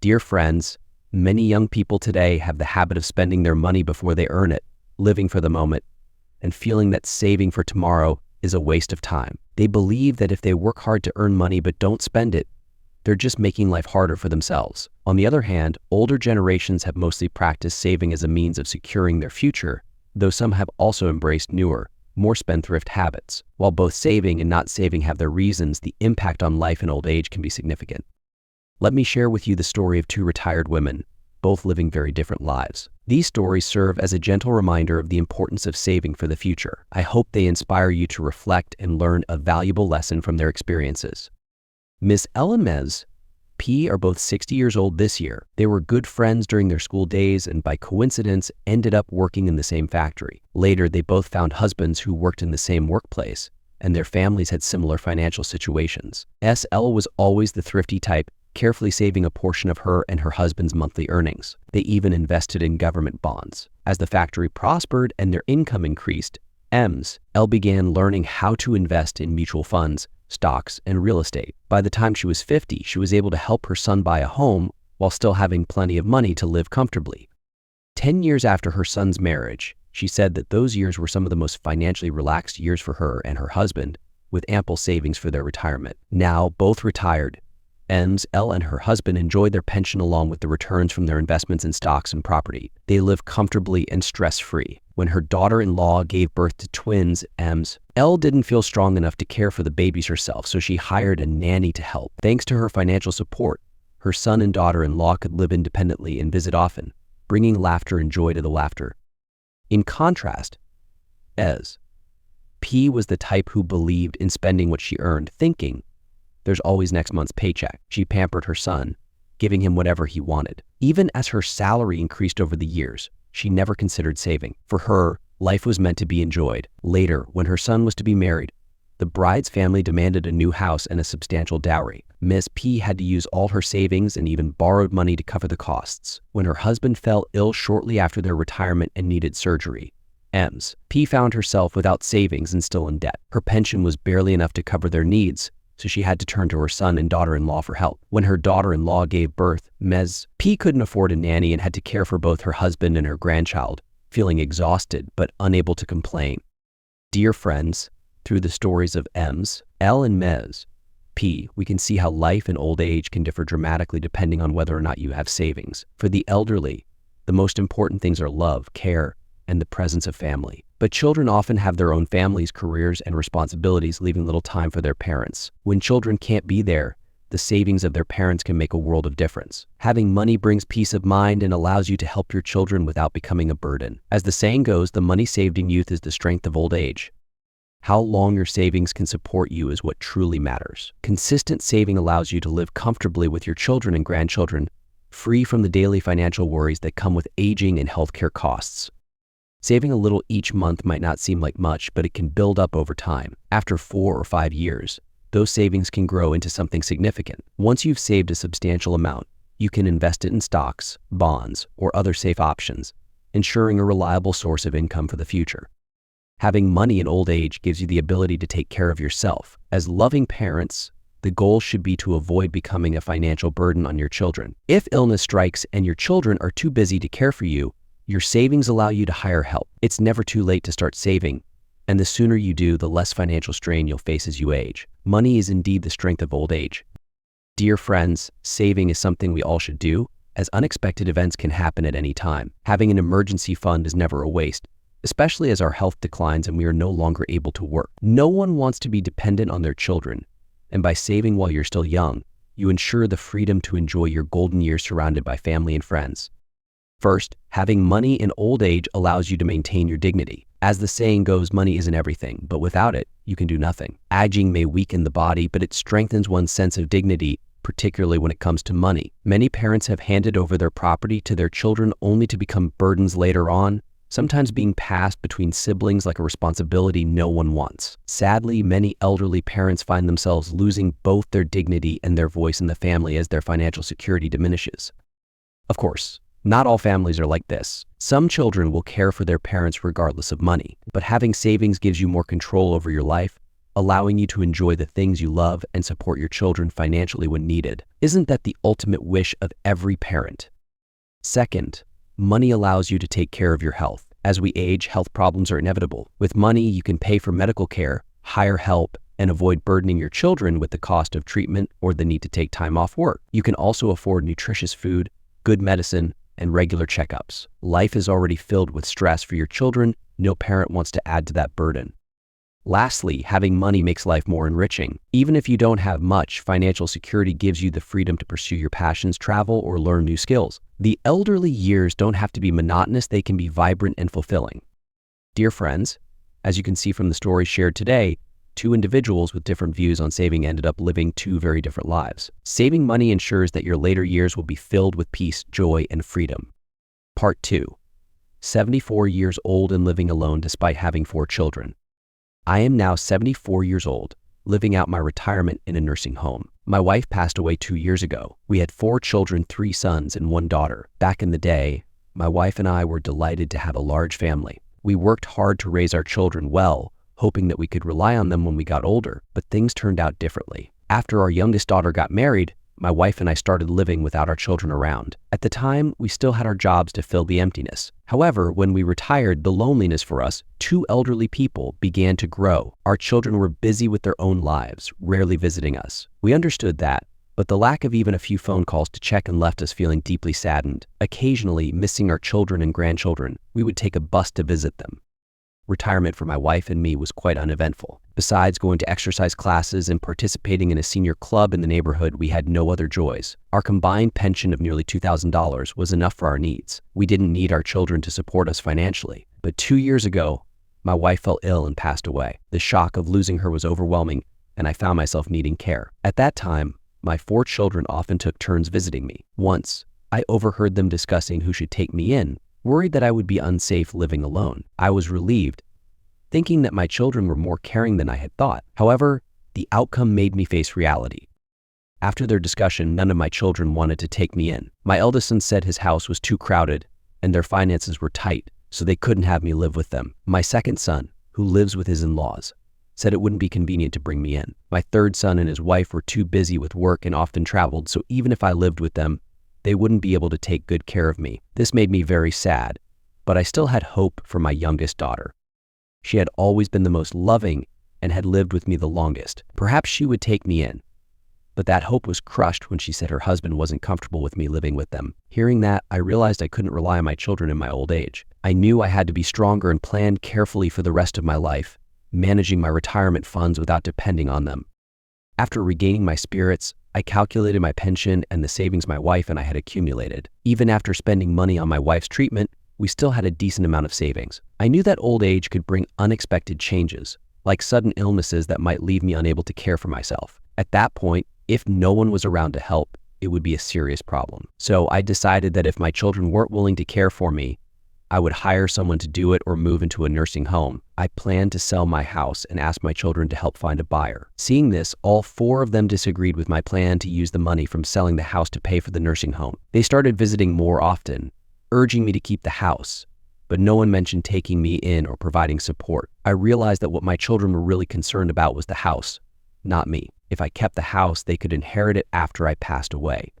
Dear friends, many young people today have the habit of spending their money before they earn it, living for the moment, and feeling that saving for tomorrow is a waste of time. They believe that if they work hard to earn money but don't spend it, they're just making life harder for themselves. On the other hand, older generations have mostly practiced saving as a means of securing their future, though some have also embraced newer, more spendthrift habits. While both saving and not saving have their reasons, the impact on life in old age can be significant. Let me share with you the story of two retired women, both living very different lives. These stories serve as a gentle reminder of the importance of saving for the future. I hope they inspire you to reflect and learn a valuable lesson from their experiences. Ms. L and Ms. P are both 60 years old this year. They were good friends during their school days and by coincidence ended up working in the same factory. Later, they both found husbands who worked in the same workplace, and their families had similar financial situations. SL was always the thrifty type, carefully saving a portion of her and her husband's monthly earnings. They even invested in government bonds. As the factory prospered and their income increased, L began learning how to invest in mutual funds, stocks, and real estate. By the time she was 50, she was able to help her son buy a home while still having plenty of money to live comfortably. 10 years after her son's marriage, she said that those years were some of the most financially relaxed years for her and her husband, with ample savings for their retirement. Now, both retired, L and her husband enjoyed their pension along with the returns from their investments in stocks and property. They live comfortably and stress-free. When her daughter-in-law gave birth to twins, L didn't feel strong enough to care for the babies herself, so she hired a nanny to help. Thanks to her financial support, her son and daughter-in-law could live independently and visit often, bringing laughter and joy to the laughter. In contrast, P was the type who believed in spending what she earned, thinking, there's always next month's paycheck. She pampered her son, giving him whatever he wanted. Even as her salary increased over the years, she never considered saving. For her, life was meant to be enjoyed. Later, when her son was to be married, the bride's family demanded a new house and a substantial dowry. Miss P had to use all her savings and even borrowed money to cover the costs. When her husband fell ill shortly after their retirement and needed surgery, P found herself without savings and still in debt. Her pension was barely enough to cover their needs, so she had to turn to her son and daughter-in-law for help. When her daughter-in-law gave birth, Ms. P couldn't afford a nanny and had to care for both her husband and her grandchild, feeling exhausted but unable to complain. Dear friends, through the stories of L and Ms. P, we can see how life in old age can differ dramatically depending on whether or not you have savings. For the elderly, the most important things are love, care, and the presence of family. But children often have their own families, careers, and responsibilities, leaving little time for their parents. When children can't be there, the savings of their parents can make a world of difference. Having money brings peace of mind and allows you to help your children without becoming a burden. As the saying goes, the money saved in youth is the strength of old age. How long your savings can support you is what truly matters. Consistent saving allows you to live comfortably with your children and grandchildren, free from the daily financial worries that come with aging and healthcare costs. Saving a little each month might not seem like much, but it can build up over time. After 4 or 5 years, those savings can grow into something significant. Once you've saved a substantial amount, you can invest it in stocks, bonds, or other safe options, ensuring a reliable source of income for the future. Having money in old age gives you the ability to take care of yourself. As loving parents, the goal should be to avoid becoming a financial burden on your children. If illness strikes and your children are too busy to care for you, your savings allow you to hire help. It's never too late to start saving, and the sooner you do, the less financial strain you'll face as you age. Money is indeed the strength of old age. Dear friends, saving is something we all should do, as unexpected events can happen at any time. Having an emergency fund is never a waste, especially as our health declines and we are no longer able to work. No one wants to be dependent on their children, and by saving while you're still young, you ensure the freedom to enjoy your golden years surrounded by family and friends. First, having money in old age allows you to maintain your dignity. As the saying goes, money isn't everything, but without it, you can do nothing. Aging may weaken the body, but it strengthens one's sense of dignity, particularly when it comes to money. Many parents have handed over their property to their children only to become burdens later on, sometimes being passed between siblings like a responsibility no one wants. Sadly, many elderly parents find themselves losing both their dignity and their voice in the family as their financial security diminishes. Of course, not all families are like this. Some children will care for their parents regardless of money, but having savings gives you more control over your life, allowing you to enjoy the things you love and support your children financially when needed. Isn't that the ultimate wish of every parent? Second, money allows you to take care of your health. As we age, health problems are inevitable. With money, you can pay for medical care, hire help, and avoid burdening your children with the cost of treatment or the need to take time off work. You can also afford nutritious food, good medicine, and regular checkups. Life is already filled with stress for your children. No parent wants to add to that burden. Lastly, having money makes life more enriching. Even if you don't have much, financial security gives you the freedom to pursue your passions, travel, or learn new skills. The elderly years don't have to be monotonous, they can be vibrant and fulfilling. Dear friends, as you can see from the story shared today, two individuals with different views on saving ended up living two very different lives. Saving money ensures that your later years will be filled with peace, joy, and freedom. Part 2. 74 years old and living alone despite having 4 children. I am now 74 years old, living out my retirement in a nursing home. My wife passed away 2 years ago. We had 4 children, 3 sons and 1 daughter. Back in the day, my wife and I were delighted to have a large family. We worked hard to raise our children well, hoping that we could rely on them when we got older, but things turned out differently. After our youngest daughter got married, my wife and I started living without our children around. At the time, we still had our jobs to fill the emptiness. However, when we retired, the loneliness for us, 2 elderly people, began to grow. Our children were busy with their own lives, rarely visiting us. We understood that, but the lack of even a few phone calls to check in left us feeling deeply saddened. Occasionally, missing our children and grandchildren, we would take a bus to visit them. Retirement for my wife and me was quite uneventful. Besides going to exercise classes and participating in a senior club in the neighborhood, we had no other joys. Our combined pension of nearly $2,000 was enough for our needs. We didn't need our children to support us financially. But 2 years ago, my wife fell ill and passed away. The shock of losing her was overwhelming, and I found myself needing care. At that time, my 4 children often took turns visiting me. Once, I overheard them discussing who should take me in, worried that I would be unsafe living alone. I was relieved, thinking that my children were more caring than I had thought. However, the outcome made me face reality. After their discussion, none of my children wanted to take me in. My eldest son said his house was too crowded and their finances were tight, so they couldn't have me live with them. My second son, who lives with his in-laws, said it wouldn't be convenient to bring me in. My third son and his wife were too busy with work and often traveled, so even if I lived with them, they wouldn't be able to take good care of me. This made me very sad, but I still had hope for my youngest daughter. She had always been the most loving and had lived with me the longest. Perhaps she would take me in. But that hope was crushed when she said her husband wasn't comfortable with me living with them. Hearing that, I realized I couldn't rely on my children in my old age. I knew I had to be stronger and plan carefully for the rest of my life, managing my retirement funds without depending on them. After regaining my spirits, I calculated my pension and the savings my wife and I had accumulated. Even after spending money on my wife's treatment, we still had a decent amount of savings. I knew that old age could bring unexpected changes, like sudden illnesses that might leave me unable to care for myself. At that point, if no one was around to help, it would be a serious problem. So I decided that if my children weren't willing to care for me, I would hire someone to do it or move into a nursing home. I planned to sell my house and ask my children to help find a buyer. Seeing this, all 4 of them disagreed with my plan to use the money from selling the house to pay for the nursing home. They started visiting more often, urging me to keep the house, but no one mentioned taking me in or providing support. I realized that what my children were really concerned about was the house, not me. If I kept the house, they could inherit it after I passed away.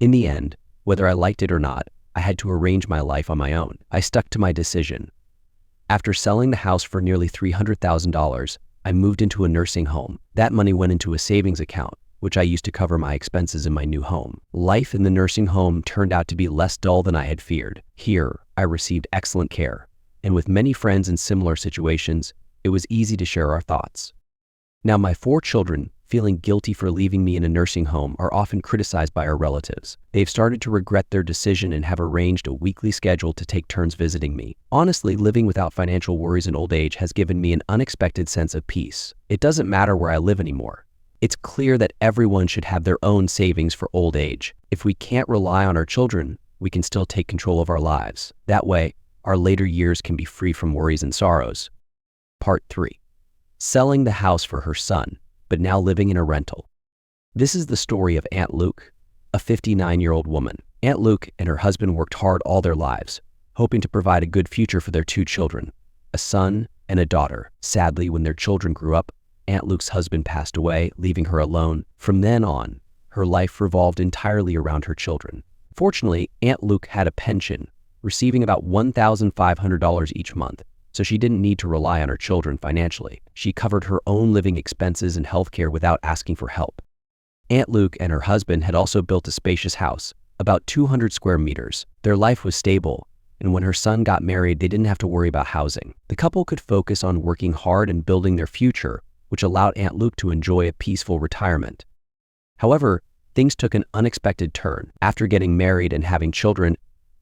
In the end, whether I liked it or not, I had to arrange my life on my own. I stuck to my decision. After selling the house for nearly $300,000, I moved into a nursing home. That money went into a savings account, which I used to cover my expenses in my new home. Life in the nursing home turned out to be less dull than I had feared. Here, I received excellent care, and with many friends in similar situations, it was easy to share our thoughts. Now, my 4 children, feeling guilty for leaving me in a nursing home, are often criticized by our relatives. They've started to regret their decision and have arranged a weekly schedule to take turns visiting me. Honestly, living without financial worries in old age has given me an unexpected sense of peace. It doesn't matter where I live anymore. It's clear that everyone should have their own savings for old age. If we can't rely on our children, we can still take control of our lives. That way, our later years can be free from worries and sorrows. Part 3. Selling the house for her son, but now living in a rental. This is the story of Aunt Luke, a 59-year-old woman. Aunt Luke and her husband worked hard all their lives, hoping to provide a good future for their 2 children, a son and a daughter. Sadly, when their children grew up, Aunt Luke's husband passed away, leaving her alone. From then on, her life revolved entirely around her children. Fortunately, Aunt Luke had a pension, receiving about $1,500 each month, so she didn't need to rely on her children financially. She covered her own living expenses and healthcare without asking for help. Aunt Luke and her husband had also built a spacious house, about 200 square meters. Their life was stable, and when her son got married, they didn't have to worry about housing. The couple could focus on working hard and building their future, which allowed Aunt Luke to enjoy a peaceful retirement. However, things took an unexpected turn. After getting married and having children,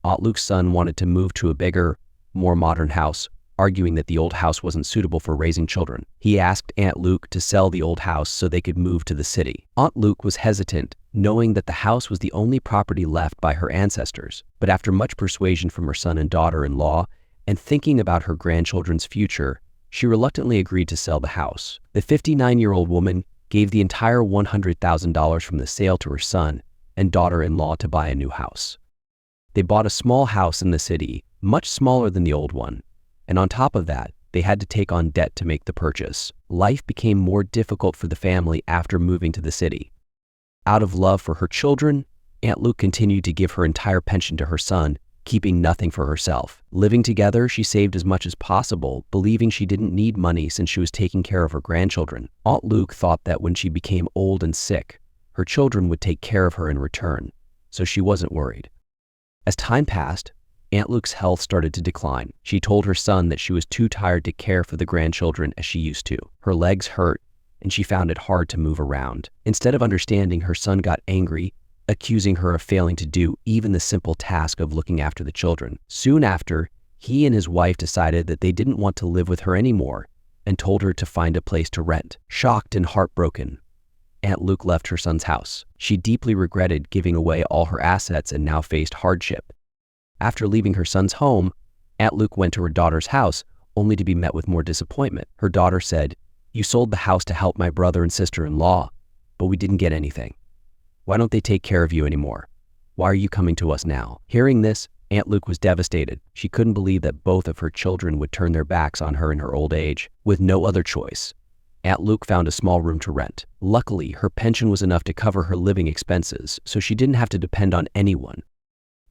Aunt Luke's son wanted to move to a bigger, more modern house, arguing that the old house wasn't suitable for raising children. He asked Aunt Luke to sell the old house so they could move to the city. Aunt Luke was hesitant, knowing that the house was the only property left by her ancestors. But after much persuasion from her son and daughter-in-law, and thinking about her grandchildren's future, she reluctantly agreed to sell the house. The 59-year-old woman gave the entire $100,000 from the sale to her son and daughter-in-law to buy a new house. They bought a small house in the city, much smaller than the old one, and on top of that, they had to take on debt to make the purchase. Life became more difficult for the family after moving to the city. Out of love for her children, Aunt Luke continued to give her entire pension to her son, keeping nothing for herself. Living together, she saved as much as possible, believing she didn't need money since she was taking care of her grandchildren. Aunt Luke thought that when she became old and sick, her children would take care of her in return, so she wasn't worried. As time passed, Aunt Luke's health started to decline. She told her son that she was too tired to care for the grandchildren as she used to. Her legs hurt, and she found it hard to move around. Instead of understanding, her son got angry, accusing her of failing to do even the simple task of looking after the children. Soon after, he and his wife decided that they didn't want to live with her anymore and told her to find a place to rent. Shocked and heartbroken, Aunt Luke left her son's house. She deeply regretted giving away all her assets and now faced hardship. After leaving her son's home, Aunt Luke went to her daughter's house, only to be met with more disappointment. Her daughter said, "You sold the house to help my brother and sister-in-law, but we didn't get anything. Why don't they take care of you anymore? Why are you coming to us now?" Hearing this, Aunt Luke was devastated. She couldn't believe that both of her children would turn their backs on her in her old age. With no other choice, Aunt Luke found a small room to rent. Luckily, her pension was enough to cover her living expenses, so she didn't have to depend on anyone.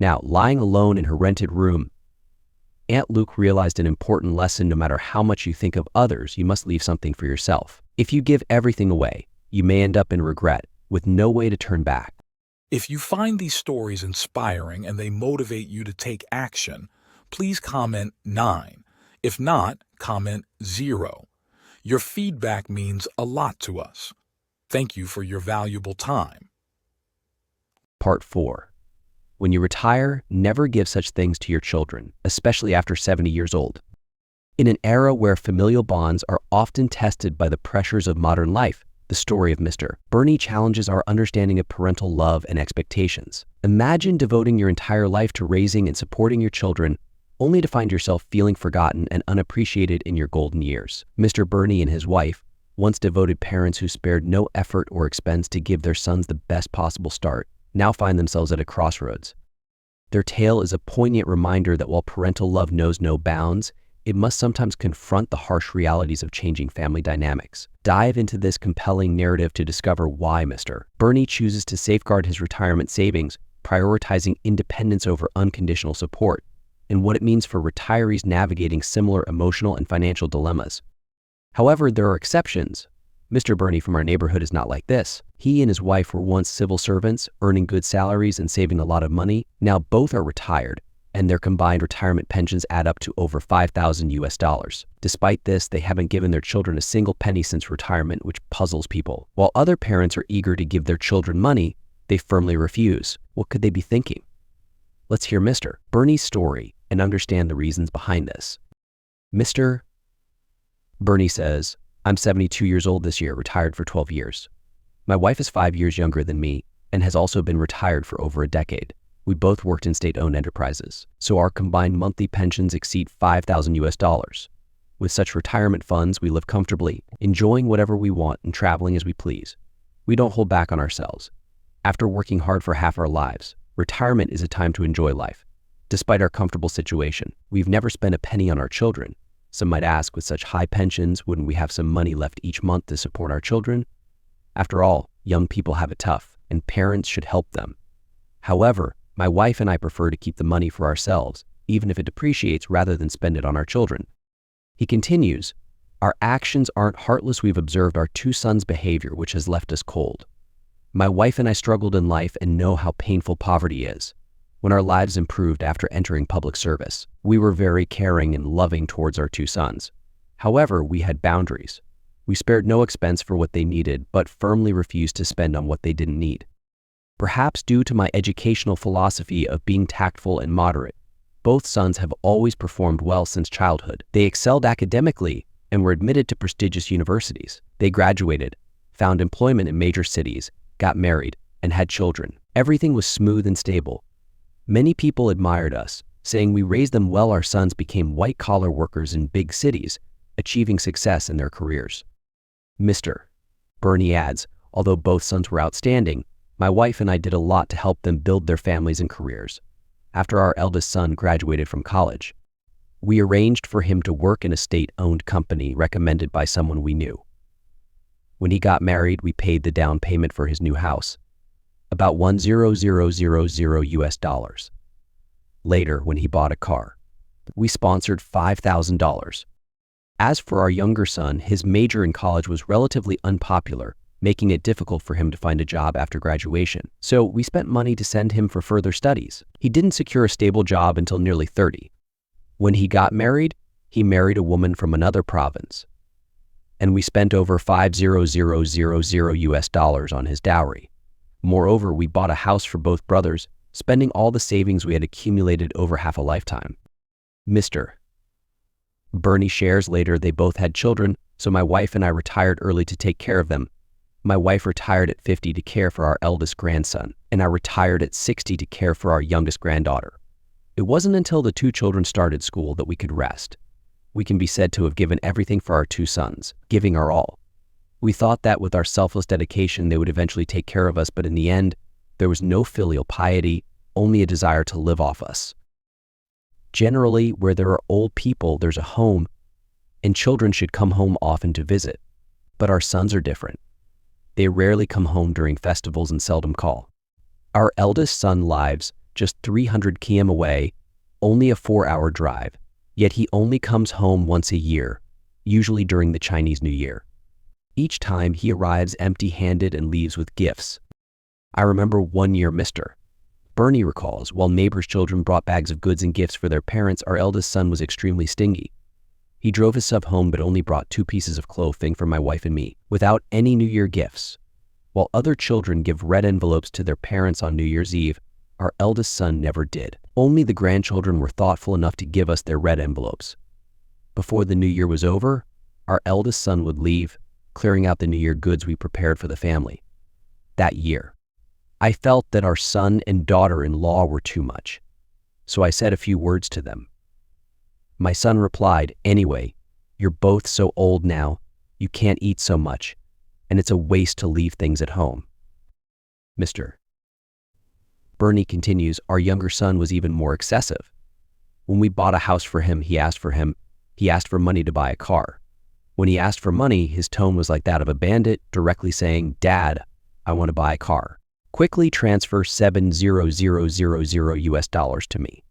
Now, lying alone in her rented room, Aunt Luke realized an important lesson: no matter how much you think of others, you must leave something for yourself. If you give everything away, you may end up in regret, with no way to turn back. If you find these stories inspiring and they motivate you to take action, please comment 9. If not, comment 0. Your feedback means a lot to us. Thank you for your valuable time. Part 4. When you retire, never give such things to your children, especially after 70 years old. In an era where familial bonds are often tested by the pressures of modern life, the story of Mr. Bernie challenges our understanding of parental love and expectations. Imagine devoting your entire life to raising and supporting your children, only to find yourself feeling forgotten and unappreciated in your golden years. Mr. Bernie and his wife, once devoted parents who spared no effort or expense to give their sons the best possible start, now find themselves at a crossroads. Their tale is a poignant reminder that while parental love knows no bounds, it must sometimes confront the harsh realities of changing family dynamics. Dive into this compelling narrative to discover why Mr. Bernie chooses to safeguard his retirement savings, prioritizing independence over unconditional support, and what it means for retirees navigating similar emotional and financial dilemmas. However, there are exceptions. Mr. Bernie from our neighborhood is not like this. He and his wife were once civil servants, earning good salaries and saving a lot of money. Now both are retired, and their combined retirement pensions add up to over $5,000. Despite this, they haven't given their children a single penny since retirement, which puzzles people. While other parents are eager to give their children money, they firmly refuse. What could they be thinking? Let's hear Mr. Bernie's story and understand the reasons behind this. Mr. Bernie says, "I'm 72 years old this year, retired for 12 years. My wife is 5 years younger than me and has also been retired for over a decade. We both worked in state-owned enterprises, so our combined monthly pensions exceed $5,000. With such retirement funds, we live comfortably, enjoying whatever we want and traveling as we please. We don't hold back on ourselves. After working hard for half our lives, retirement is a time to enjoy life. Despite our comfortable situation, we've never spent a penny on our children. Some might ask, with such high pensions, wouldn't we have some money left each month to support our children? After all, young people have it tough, and parents should help them. However, my wife and I prefer to keep the money for ourselves, even if it depreciates, rather than spend it on our children. He continues, our actions aren't heartless. We've observed our two sons' behavior, which has left us cold. My wife and I struggled in life and know how painful poverty is. When our lives improved after entering public service, we were very caring and loving towards our two sons. However, we had boundaries. We spared no expense for what they needed, but firmly refused to spend on what they didn't need. Perhaps due to my educational philosophy of being tactful and moderate, both sons have always performed well since childhood. They excelled academically and were admitted to prestigious universities. They graduated, found employment in major cities, got married, and had children. Everything was smooth and stable. Many people admired us, saying we raised them well. Our sons became white-collar workers in big cities, achieving success in their careers. Mr. Bernie adds, although both sons were outstanding, my wife and I did a lot to help them build their families and careers. After our eldest son graduated from college, we arranged for him to work in a state-owned company recommended by someone we knew. When he got married, we paid the down payment for his new house, about $1,000 US. Later, when he bought a car, we sponsored $5,000. As for our younger son, his major in college was relatively unpopular, making it difficult for him to find a job after graduation. So we spent money to send him for further studies. He didn't secure a stable job until nearly 30. When he got married, he married a woman from another province, and we spent over $5,000 US on his dowry. Moreover, we bought a house for both brothers, spending all the savings we had accumulated over half a lifetime. Mr. Bernie shares later they both had children, so my wife and I retired early to take care of them. My wife retired at 50 to care for our eldest grandson, and I retired at 60 to care for our youngest granddaughter. It wasn't until the two children started school that we could rest. We can be said to have given everything for our two sons, giving our all. We thought that with our selfless dedication they would eventually take care of us, but in the end, there was no filial piety, only a desire to live off us. Generally, where there are old people, there's a home, and children should come home often to visit. But our sons are different. They rarely come home during festivals and seldom call. Our eldest son lives just 300 km away, only a 4-hour drive, yet he only comes home once a year, usually during the Chinese New Year. Each time he arrives empty-handed and leaves with gifts. I remember one year Mr. Bernie recalls, while neighbors' children brought bags of goods and gifts for their parents, our eldest son was extremely stingy. He drove his sub home but only brought 2 pieces of clothing for my wife and me, without any New Year gifts. While other children give red envelopes to their parents on New Year's Eve, our eldest son never did. Only the grandchildren were thoughtful enough to give us their red envelopes. Before the New Year was over, our eldest son would leave, clearing out the New Year goods we prepared for the family. That year, I felt that our son and daughter-in-law were too much, so I said a few words to them. My son replied, "Anyway, you're both so old now, you can't eat so much, and it's a waste to leave things at home." Mr. Bernie continues, our younger son was even more excessive. When we bought a house for him, he asked for money to buy a car. When he asked for money, his tone was like that of a bandit, directly saying, "Dad, I want to buy a car. Quickly transfer $7,000 US to me."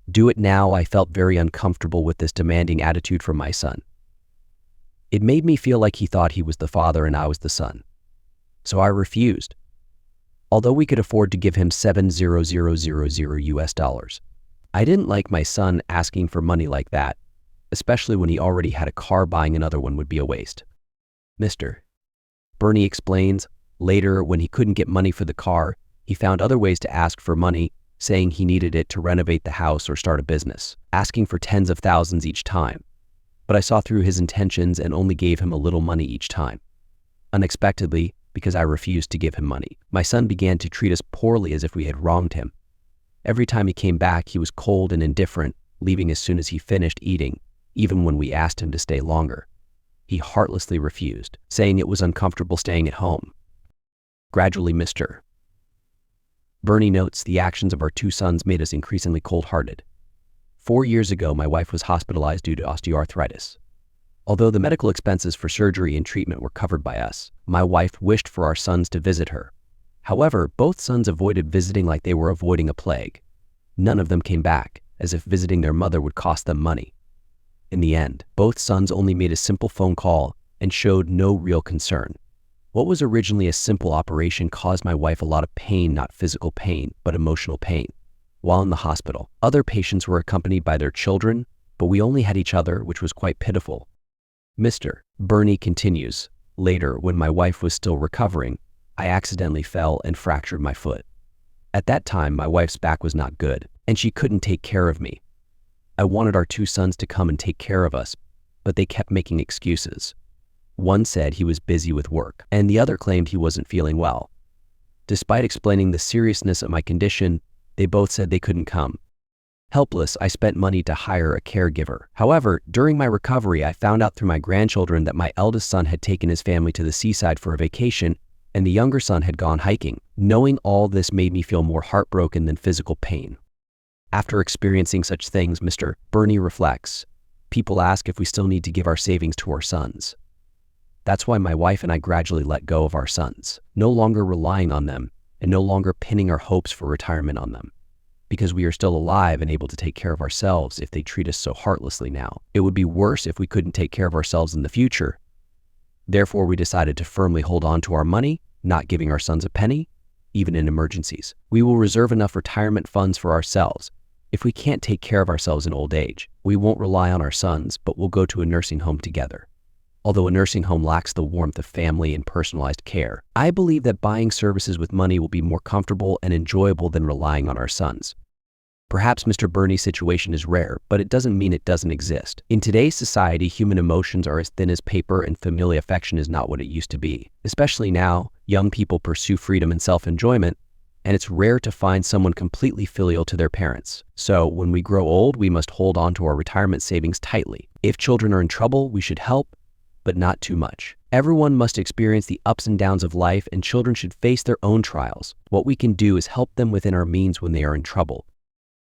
Do it now. I felt very uncomfortable with this demanding attitude from my son. It made me feel like he thought he was the father and I was the son. So I refused. Although we could afford to give him $7,000 US, I didn't like my son asking for money like that, especially when he already had a car. Buying another one would be a waste. Mr. Bernie explains, later when he couldn't get money for the car, he found other ways to ask for money, saying he needed it to renovate the house or start a business, asking for tens of thousands each time. But I saw through his intentions and only gave him a little money each time. Unexpectedly, because I refused to give him money, my son began to treat us poorly as if we had wronged him. Every time he came back, he was cold and indifferent, leaving as soon as he finished eating, even when we asked him to stay longer. He heartlessly refused, saying it was uncomfortable staying at home. Gradually, Mr. Bernie notes the actions of our two sons made us increasingly cold-hearted. 4 years ago, my wife was hospitalized due to osteoarthritis. Although the medical expenses for surgery and treatment were covered by us, my wife wished for our sons to visit her. However, both sons avoided visiting like they were avoiding a plague. None of them came back, as if visiting their mother would cost them money. In the end, both sons only made a simple phone call and showed no real concern. What was originally a simple operation caused my wife a lot of pain, not physical pain, but emotional pain. While in the hospital, other patients were accompanied by their children, but we only had each other, which was quite pitiful. Mr. Bernie continues, later, when my wife was still recovering, I accidentally fell and fractured my foot. At that time, my wife's back was not good, and she couldn't take care of me. I wanted our 2 sons to come and take care of us, but they kept making excuses. One said he was busy with work, and the other claimed he wasn't feeling well. Despite explaining the seriousness of my condition, they both said they couldn't come. Helpless, I spent money to hire a caregiver. However, during my recovery, I found out through my grandchildren that my eldest son had taken his family to the seaside for a vacation, and the younger son had gone hiking. Knowing all this made me feel more heartbroken than physical pain. After experiencing such things, Mr. Bernie reflects, people ask if we still need to give our savings to our sons. That's why my wife and I gradually let go of our sons, no longer relying on them and no longer pinning our hopes for retirement on them. Because we are still alive and able to take care of ourselves if they treat us so heartlessly now. It would be worse if we couldn't take care of ourselves in the future. Therefore, we decided to firmly hold on to our money, not giving our sons a penny, even in emergencies. We will reserve enough retirement funds for ourselves. If we can't take care of ourselves in old age, we won't rely on our sons, but we'll go to a nursing home together. Although a nursing home lacks the warmth of family and personalized care, I believe that buying services with money will be more comfortable and enjoyable than relying on our sons. Perhaps Mr. Bernie's situation is rare, but it doesn't mean it doesn't exist. In today's society, human emotions are as thin as paper and familial affection is not what it used to be. Especially now, young people pursue freedom and self-enjoyment, and it's rare to find someone completely filial to their parents. So when we grow old, we must hold on to our retirement savings tightly. If children are in trouble, we should help, but not too much. Everyone must experience the ups and downs of life, and children should face their own trials. What we can do is help them within our means when they are in trouble.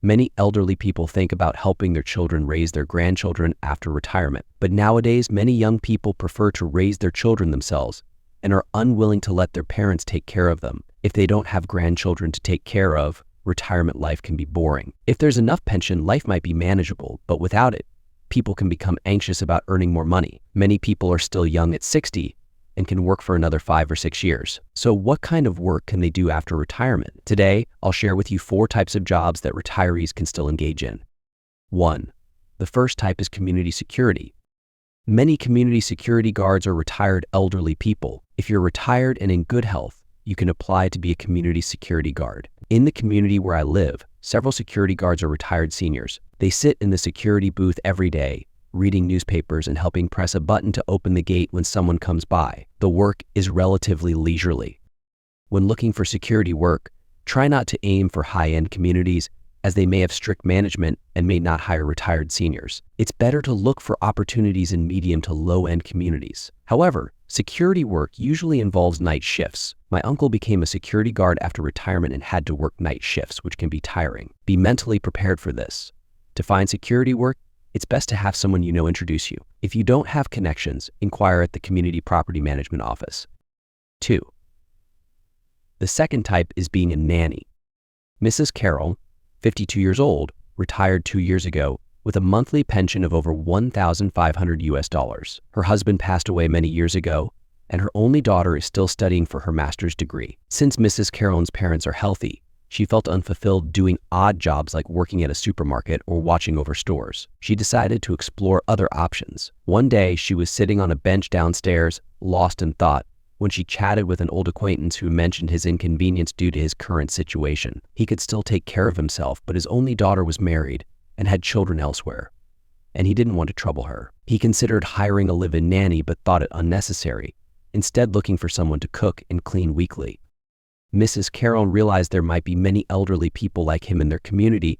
Many elderly people think about helping their children raise their grandchildren after retirement, but nowadays many young people prefer to raise their children themselves and are unwilling to let their parents take care of them. If they don't have grandchildren to take care of, retirement life can be boring. If there's enough pension, life might be manageable, but without it, people can become anxious about earning more money. Many people are still young at 60 and can work for another 5 or 6 years. So what kind of work can they do after retirement? Today, I'll share with you 4 types of jobs that retirees can still engage in. 1. The first type is community security. Many community security guards are retired elderly people. If you're retired and in good health, you can apply to be a community security guard. In the community where I live, several security guards are retired seniors. They sit in the security booth every day, reading newspapers and helping press a button to open the gate when someone comes by. The work is relatively leisurely. When looking for security work, try not to aim for high-end communities, as they may have strict management and may not hire retired seniors. It's better to look for opportunities in medium to low-end communities. However, security work usually involves night shifts. My uncle became a security guard after retirement and had to work night shifts, which can be tiring. Be mentally prepared for this. To find security work, it's best to have someone you know introduce you. If you don't have connections, inquire at the Community Property Management Office. 2. The second type is being a nanny. Mrs. Carroll, 52 years old, retired 2 years ago with a monthly pension of over $1,500. Her husband passed away many years ago, and her only daughter is still studying for her master's degree. Since Mrs. Carroll's parents are healthy, she felt unfulfilled doing odd jobs like working at a supermarket or watching over stores. She decided to explore other options. One day, she was sitting on a bench downstairs, lost in thought, when she chatted with an old acquaintance who mentioned his inconvenience due to his current situation. He could still take care of himself, but his only daughter was married and had children elsewhere, and he didn't want to trouble her. He considered hiring a live-in nanny but thought it unnecessary, instead looking for someone to cook and clean weekly. Mrs. Carroll realized there might be many elderly people like him in their community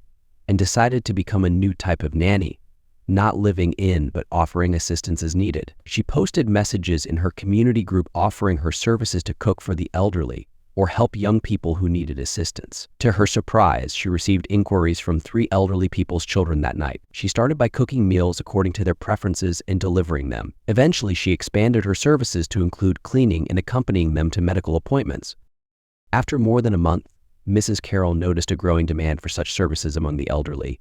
and decided to become a new type of nanny, not living in but offering assistance as needed. She posted messages in her community group offering her services to cook for the elderly, or help young people who needed assistance. To her surprise, she received inquiries from 3 elderly people's children that night. She started by cooking meals according to their preferences and delivering them. Eventually, she expanded her services to include cleaning and accompanying them to medical appointments. After more than a month, Mrs. Carroll noticed a growing demand for such services among the elderly,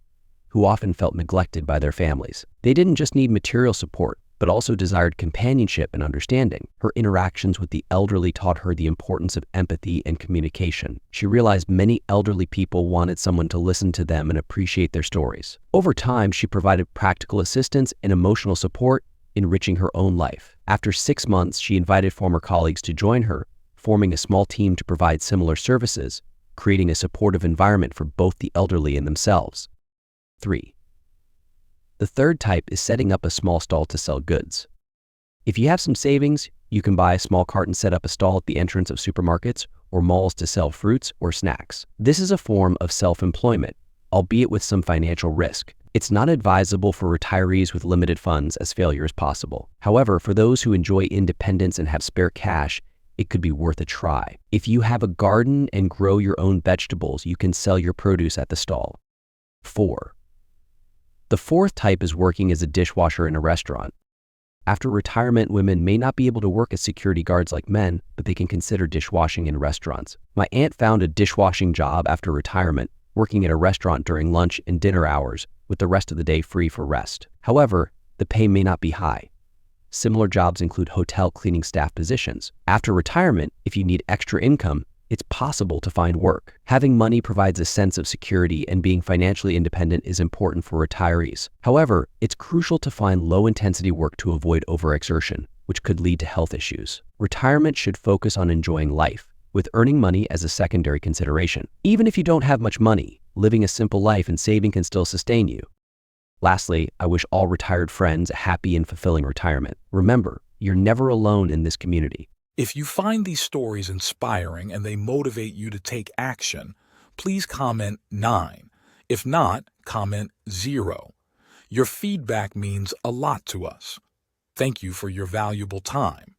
who often felt neglected by their families. They didn't just need material support, but also desired companionship and understanding. Her interactions with the elderly taught her the importance of empathy and communication. She realized many elderly people wanted someone to listen to them and appreciate their stories. Over time, she provided practical assistance and emotional support, enriching her own life. After 6 months, she invited former colleagues to join her, forming a small team to provide similar services, creating a supportive environment for both the elderly and themselves. 3. The third type is setting up a small stall to sell goods. If you have some savings, you can buy a small cart and set up a stall at the entrance of supermarkets or malls to sell fruits or snacks. This is a form of self-employment, albeit with some financial risk. It's not advisable for retirees with limited funds, as failure is possible. However, for those who enjoy independence and have spare cash, it could be worth a try. If you have a garden and grow your own vegetables, you can sell your produce at the stall. 4. The fourth type is working as a dishwasher in a restaurant. After retirement, women may not be able to work as security guards like men, but they can consider dishwashing in restaurants. My aunt found a dishwashing job after retirement, working at a restaurant during lunch and dinner hours, with the rest of the day free for rest. However, the pay may not be high. Similar jobs include hotel cleaning staff positions. After retirement, if you need extra income, it's possible to find work. Having money provides a sense of security, and being financially independent is important for retirees. However, it's crucial to find low-intensity work to avoid overexertion, which could lead to health issues. Retirement should focus on enjoying life, with earning money as a secondary consideration. Even if you don't have much money, living a simple life and saving can still sustain you. Lastly, I wish all retired friends a happy and fulfilling retirement. Remember, you're never alone in this community. If you find these stories inspiring and they motivate you to take action, please comment 9. If not, comment 0. Your feedback means a lot to us. Thank you for your valuable time.